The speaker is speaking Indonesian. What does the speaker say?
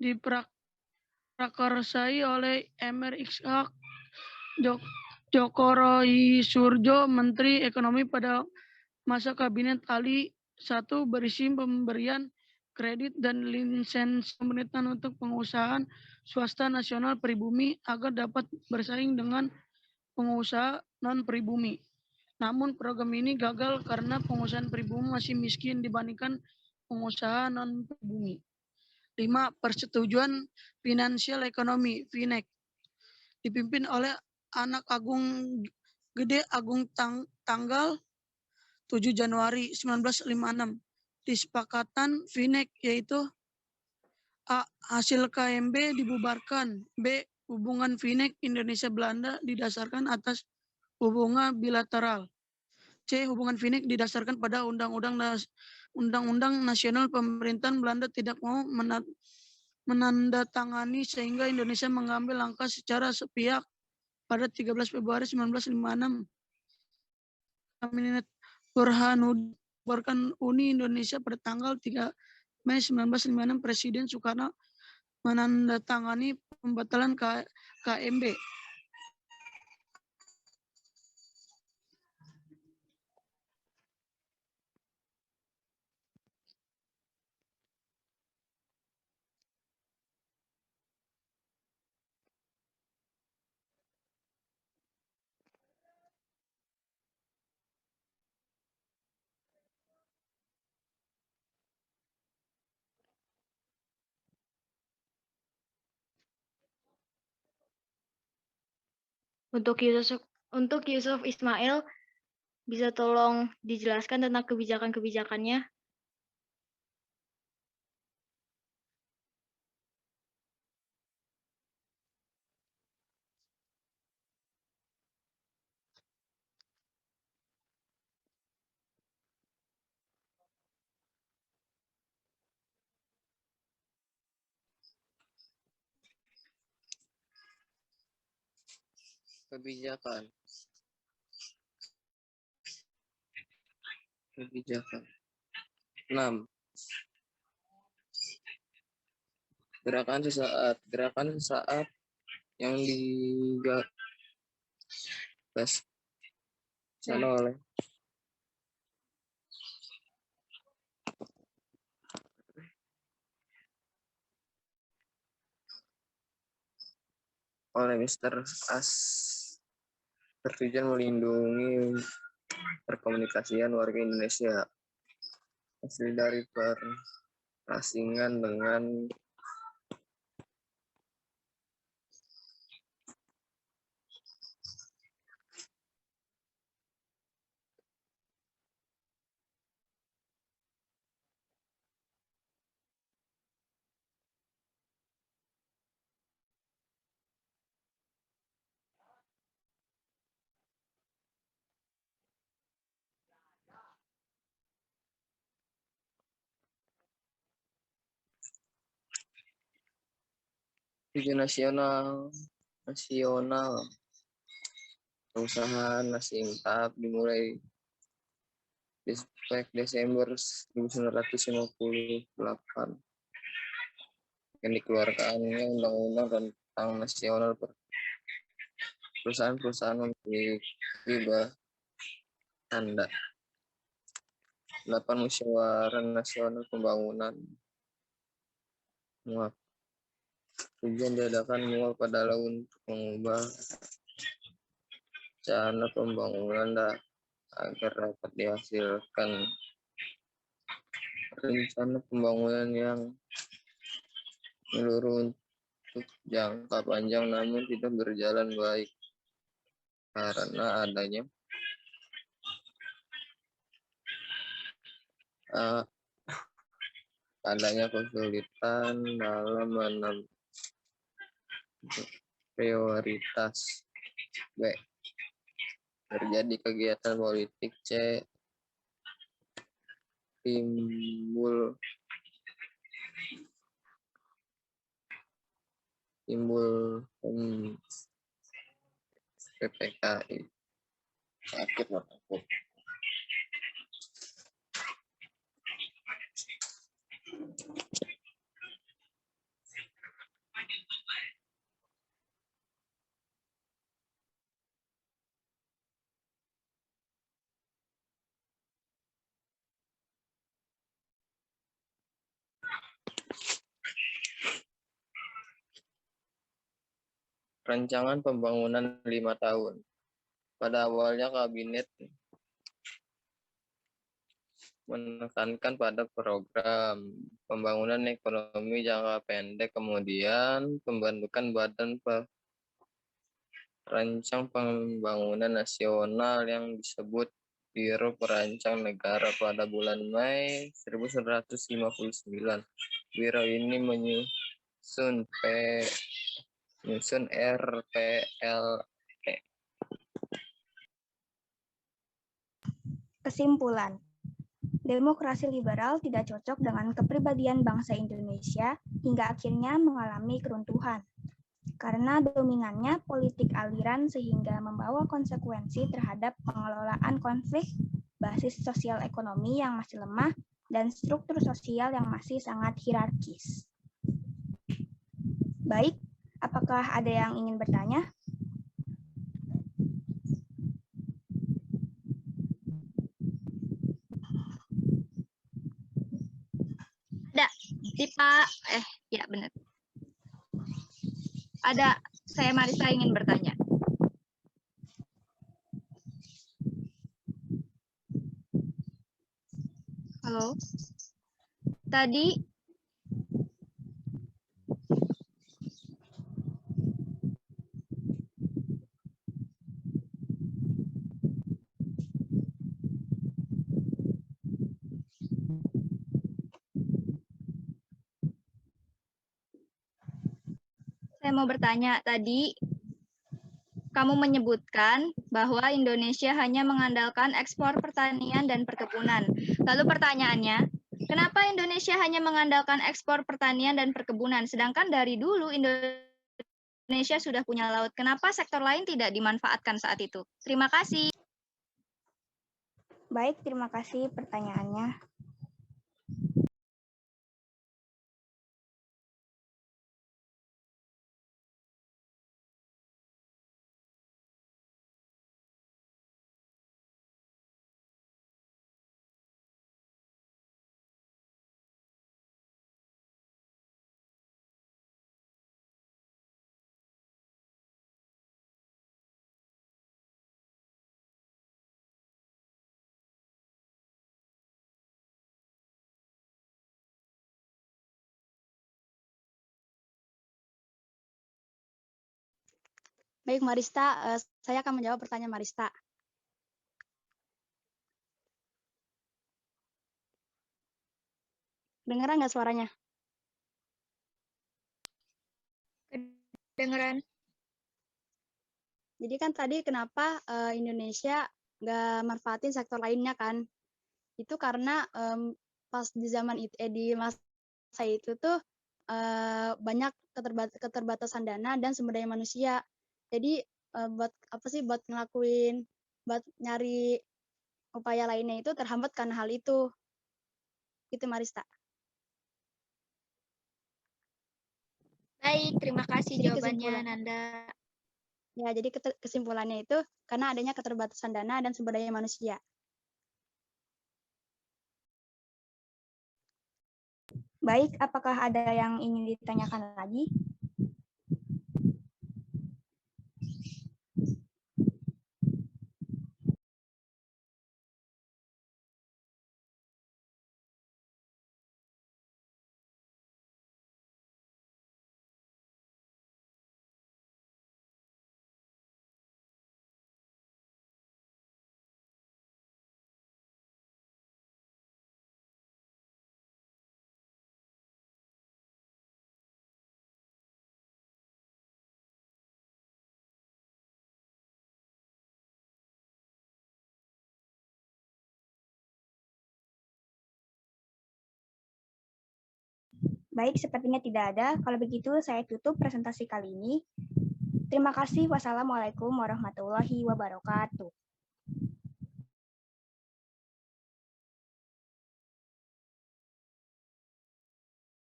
diprakarsai oleh Emir Ishak Djokorohisurjo, Menteri Ekonomi pada masa Kabinet Ali I, berisi pemberian kredit dan lisensi pemerintahan untuk pengusahaan swasta nasional pribumi agar dapat bersaing dengan pengusaha non-pribumi. Namun program ini gagal karena pengusaha pribumi masih miskin dibandingkan pengusaha non-pribumi. 5. Persetujuan Finansial Ekonomi (FINEK) dipimpin oleh Anak Agung Gede Agung tanggal 7 Januari 1956. Disepakatan FINEK yaitu A. Hasil KMB dibubarkan. B. Hubungan FINEK Indonesia-Belanda didasarkan atas hubungan bilateral. C. Hubungan FINEK didasarkan pada Undang-Undang Nasional Pemerintahan Belanda tidak mau menandatangani sehingga Indonesia mengambil langkah secara sepihak pada 13 Februari 1956. Kabinet Burhanuddin membubarkan Uni Indonesia pada tanggal 3 Mei 1956. Presiden Soekarno menandatangani pembatalan KMB. Untuk Yusuf Ismail, bisa tolong dijelaskan tentang kebijakan-kebijakannya? Kebijakan. Kebijakan. 6. Gerakan sesaat yang digagas oleh Mr. As bertujuan melindungi perkomunikasian warga Indonesia hasil dari perasingan dengan tujuan nasional perusahaan Nasintap dimulai Desember 1958 yang dikeluarkannya Undang-Undang tentang Nasional Perusahaan memiliki tanda 8 Musyawarah Nasional Pembangunan MUAP. Tujuan diadakan MUAP adalah untuk mengubah rencana pembangunan agar dapat dihasilkan rencana pembangunan yang menyeluruh untuk jangka panjang namun tidak berjalan baik karena adanya kesulitan dalam menentukan prioritas. B. Terjadi kegiatan politik. C. Timbul PPKI. Sakit loh aku. Rancangan pembangunan 5 tahun. Pada awalnya kabinet menekankan pada program pembangunan ekonomi jangka pendek, kemudian pembentukan Badan Perancang Pembangunan Nasional yang disebut Biro Perancang Negara pada bulan Mei 1959. Biro ini menyusun RPLE. Kesimpulan, demokrasi liberal tidak cocok dengan kepribadian bangsa Indonesia hingga akhirnya mengalami keruntuhan. Karena dominannya politik aliran sehingga membawa konsekuensi terhadap pengelolaan konflik, basis sosial ekonomi yang masih lemah, dan struktur sosial yang masih sangat hierarkis. Baik, apakah ada yang ingin bertanya? Ya benar. Ada, saya Marisa ingin bertanya. Halo. Tadi saya mau bertanya, tadi kamu menyebutkan bahwa Indonesia hanya mengandalkan ekspor pertanian dan perkebunan. Lalu pertanyaannya, kenapa Indonesia hanya mengandalkan ekspor pertanian dan perkebunan, sedangkan dari dulu Indonesia sudah punya laut? Kenapa sektor lain tidak dimanfaatkan saat itu? Terima kasih. Baik, terima kasih pertanyaannya. Baik, Marista, saya akan menjawab pertanyaan Marista. Dengeran nggak suaranya? Dengeran. Jadi kan tadi kenapa Indonesia nggak manfaatin sektor lainnya kan? Itu karena pas di zaman itu, di masa itu tuh banyak keterbatasan dana dan sumber daya manusia. Jadi buat ngelakuin, buat nyari upaya lainnya itu terhambat karena hal itu. Itu Marista. Baik, terima kasih Jadi jawabannya, Nanda. Ya, jadi kesimpulannya itu karena adanya keterbatasan dana dan sumber daya manusia. Baik, apakah ada yang ingin ditanyakan lagi? Baik, sepertinya tidak ada. Kalau begitu, saya tutup presentasi kali ini. Terima kasih. Wassalamualaikum warahmatullahi wabarakatuh.